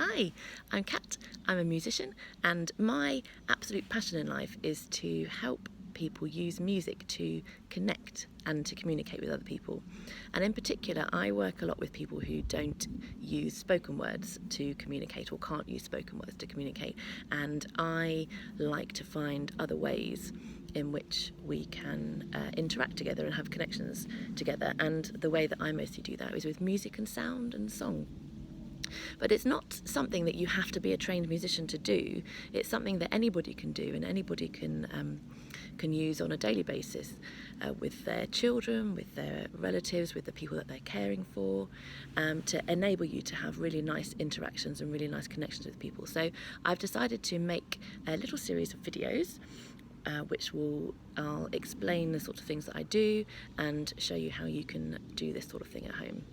Hi, I'm Kat. I'm a musician, and my absolute passion in life is to help people use music to connect and to communicate with other people. And in particular, I work a lot with people who don't use spoken words to communicate or can't use spoken words to communicate. And I like to find other ways in which we can interact together and have connections together. And the way that I mostly do that is with music and sound and song. But it's not something that you have to be a trained musician to do. It's something that anybody can do, and anybody can use on a daily basis with their children, with their relatives, with the people that they're caring for, to enable you to have really nice interactions and really nice connections with people. So I've decided to make a little series of videos I'll explain the sort of things that I do and show you how you can do this sort of thing at home.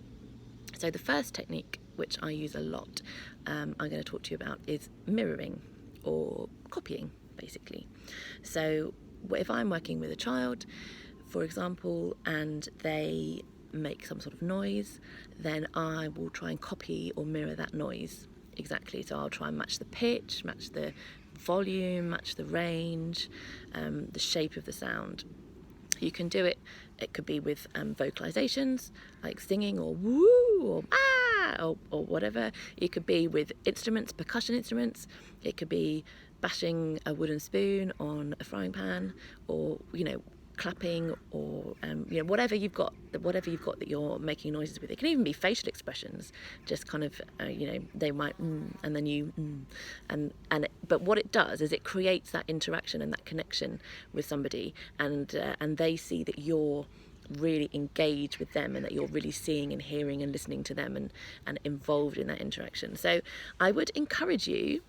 So the first technique, which I use a lot, I'm going to talk to you about, is mirroring or copying, basically. So if I'm working with a child, for example, and they make some sort of noise, then I will try and copy or mirror that noise exactly. So I'll try and match the pitch, match the volume, match the range, the shape of the sound. You can do it, it could be with vocalizations, like singing or woo or ah or whatever. It could be with instruments, percussion instruments. It could be bashing a wooden spoon on a frying pan, or clapping, or whatever you've got that you're making noises with. It can even be facial expressions, just kind of they might and then you but what it does is it creates that interaction and that connection with somebody, and they see that you're really engaged with them and that you're really seeing and hearing and listening to them and involved in that interaction. So I would encourage you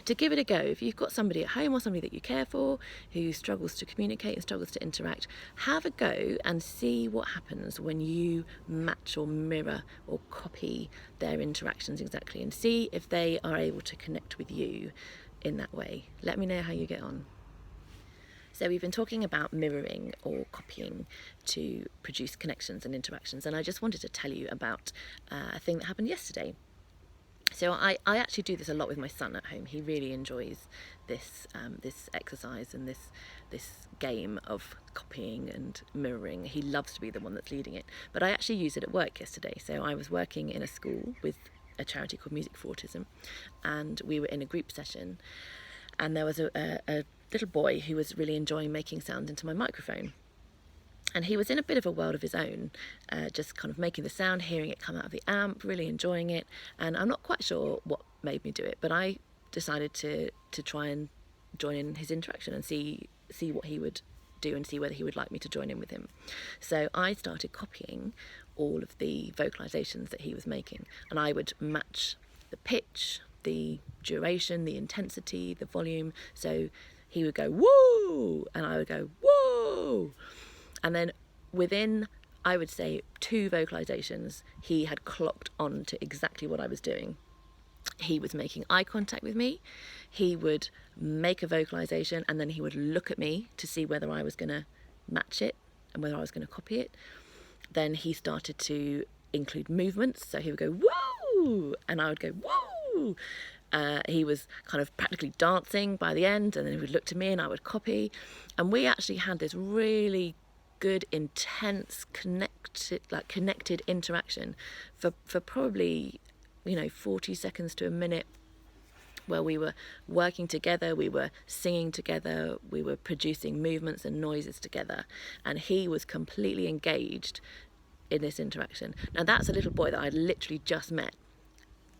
to give it a go. If you've got somebody at home or somebody that you care for who struggles to communicate and struggles to interact, have a go and see what happens when you match or mirror or copy their interactions exactly, and see if they are able to connect with you in that way. Let me know how you get on. So we've been talking about mirroring or copying to produce connections and interactions, and I just wanted to tell you about a thing that happened yesterday. So I actually do this a lot with my son at home. He really enjoys this exercise and this game of copying and mirroring. He loves to be the one that's leading it. But I actually used it at work yesterday. So I was working in a school with a charity called Music for Autism, and we were in a group session, and there was a little boy who was really enjoying making sound into my microphone. And he was in a bit of a world of his own, just kind of making the sound, hearing it come out of the amp, really enjoying it. And I'm not quite sure what made me do it, but I decided to try and join in his interaction and see what he would do and see whether he would like me to join in with him. So I started copying all of the vocalizations that he was making, and I would match the pitch, the duration, the intensity, the volume. So he would go woo, and I would go woo. And then within, I would say, 2 vocalizations, he had clocked on to exactly what I was doing. He was making eye contact with me. He would make a vocalization, and then he would look at me to see whether I was going to match it and whether I was going to copy it. Then he started to include movements. So he would go, woo, and I would go, woo. He was kind of practically dancing by the end, and then he would look to me and I would copy. And we actually had this really good, intense, connected interaction for probably 40 seconds to a minute, where we were working together, we were singing together, we were producing movements and noises together, and he was completely engaged in this interaction. Now that's a little boy that I literally just met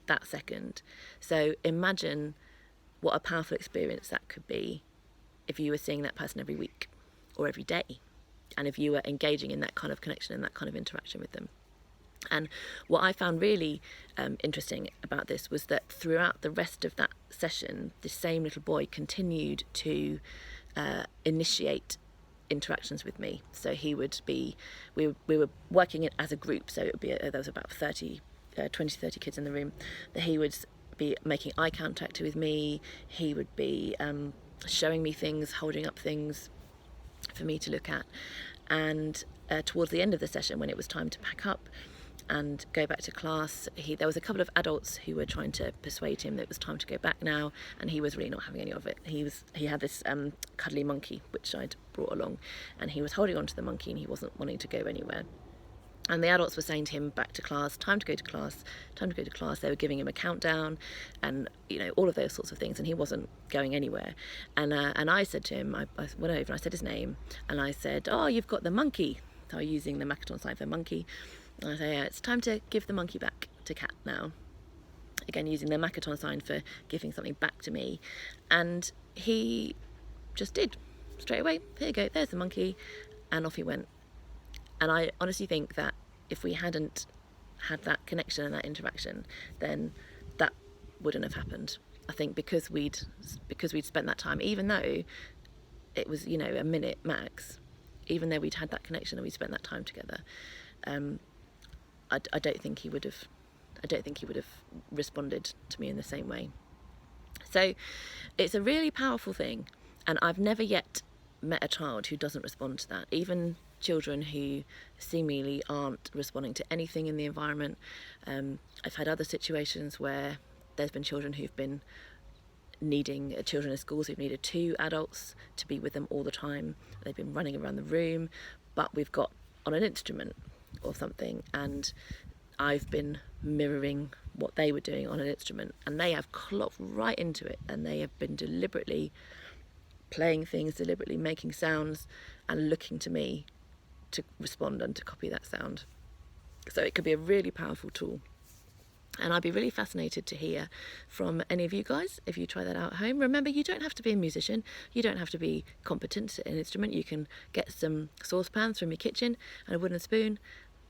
that second. So imagine what a powerful experience that could be if you were seeing that person every week or every day, and if you were engaging in that kind of connection and that kind of interaction with them. And what I found really interesting about this was that throughout the rest of that session, the same little boy continued to initiate interactions with me. So he would be, we were working it as a group, so it would be there was about 20 to 30 kids in the room, that he would be making eye contact with me. He would be showing me things, holding up things for me to look at. And towards the end of the session, when it was time to pack up, and go back to class. There was a couple of adults who were trying to persuade him that it was time to go back now, and he was really not having any of it. He had this cuddly monkey which I'd brought along, and he was holding on to the monkey and he wasn't wanting to go anywhere. And the adults were saying to him, back to class, time to go to class, time to go to class. They were giving him a countdown and, you know, all of those sorts of things, and he wasn't going anywhere. And I said to him, I went over and I said his name, and I said, oh, you've got the monkey. So I'm using the Makaton sign for monkey. And I say, yeah, it's time to give the monkey back to Kat now. Again, using the Makaton sign for giving something back to me. And he just did, straight away. Here you go, there's the monkey. And off he went. And I honestly think that if we hadn't had that connection and that interaction, then that wouldn't have happened. I think because we'd spent that time, even though it was, you know, a minute max, even though we'd had that connection and we spent that time together, I don't think he would have responded to me in the same way. So it's a really powerful thing, and I've never yet met a child who doesn't respond to that. Even children who seemingly aren't responding to anything in the environment. I've had other situations where there's been children who've been needing, children in schools who've needed 2 adults to be with them all the time. They've been running around the room, but we've got on an instrument or something, and I've been mirroring what they were doing on an instrument, and they have clocked right into it, and they have been deliberately playing things, deliberately making sounds and looking to me to respond and to copy that sound. So it could be a really powerful tool. And I'd be really fascinated to hear from any of you guys if you try that out at home. Remember, you don't have to be a musician, you don't have to be competent at an instrument. You can get some saucepans from your kitchen and a wooden spoon,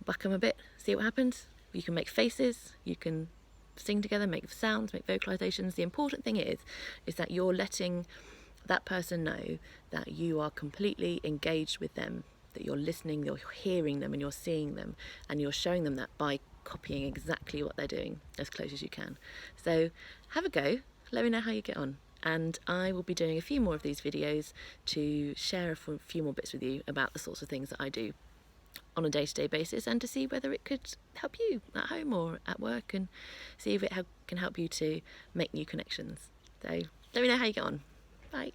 whack them a bit, see what happens. You can make faces, you can sing together, make sounds, make vocalizations. The important thing is that you're letting that person know that you are completely engaged with them, that you're listening, you're hearing them, and you're seeing them, and you're showing them that by copying exactly what they're doing as close as you can. So have a go, let me know how you get on, and I will be doing a few more of these videos to share a few more bits with you about the sorts of things that I do on a day-to-day basis, and to see whether it could help you at home or at work, and see if it can help you to make new connections. So let me know how you get on. Bye.